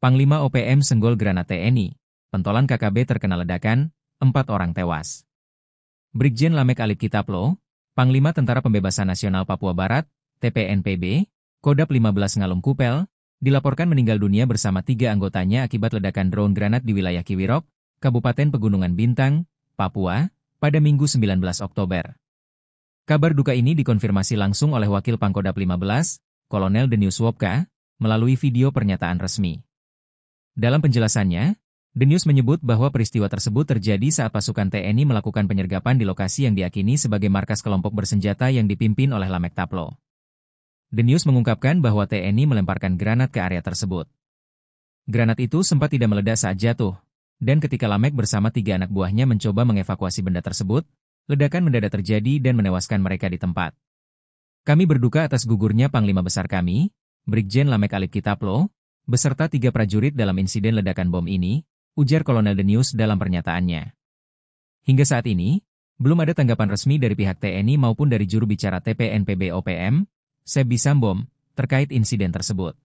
Panglima OPM senggol granat TNI, pentolan KKB terkena ledakan, 4 orang tewas. Brigjen Lamek Alip Kitaplo, Panglima Tentara Pembebasan Nasional Papua Barat, TPNPB, Kodap 15 Ngalum Kupel, dilaporkan meninggal dunia bersama 3 anggotanya akibat ledakan drone granat di wilayah Kiwirok, Kabupaten Pegunungan Bintang, Papua, pada Minggu 19 Oktober. Kabar duka ini dikonfirmasi langsung oleh Wakil Pangkodap 15, Kolonel Denius Wopka, melalui video pernyataan resmi. Dalam penjelasannya, Denius menyebut bahwa peristiwa tersebut terjadi saat pasukan TNI melakukan penyergapan di lokasi yang diakini sebagai markas kelompok bersenjata yang dipimpin oleh Lamek Taplo. Denius mengungkapkan bahwa TNI melemparkan granat ke area tersebut. Granat itu sempat tidak meledak saat jatuh, dan ketika Lamek bersama 3 anak buahnya mencoba mengevakuasi benda tersebut, ledakan mendadak terjadi dan menewaskan mereka di tempat. Kami berduka atas gugurnya Panglima Besar kami, Brigjen Lamek Alip Kitaplo, beserta 3 prajurit dalam insiden ledakan bom ini, ujar Kolonel Denius dalam pernyataannya. Hingga saat ini, belum ada tanggapan resmi dari pihak TNI maupun dari juru bicara TPNPB OPM, Sebi Sambom, terkait insiden tersebut.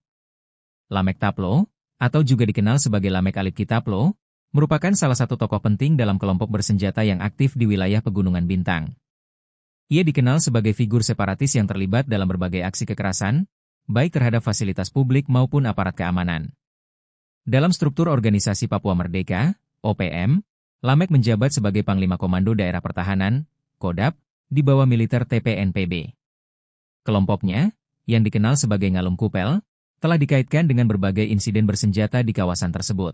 Lamek Taplo, atau juga dikenal sebagai Lamek Alip Kitaplo, merupakan salah satu tokoh penting dalam kelompok bersenjata yang aktif di wilayah Pegunungan Bintang. Ia dikenal sebagai figur separatis yang terlibat dalam berbagai aksi kekerasan, baik terhadap fasilitas publik maupun aparat keamanan. Dalam struktur Organisasi Papua Merdeka, OPM, Lamek menjabat sebagai Panglima Komando Daerah Pertahanan, Kodap, di bawah militer TPNPB. Kelompoknya, yang dikenal sebagai Ngalum Kupel, telah dikaitkan dengan berbagai insiden bersenjata di kawasan tersebut.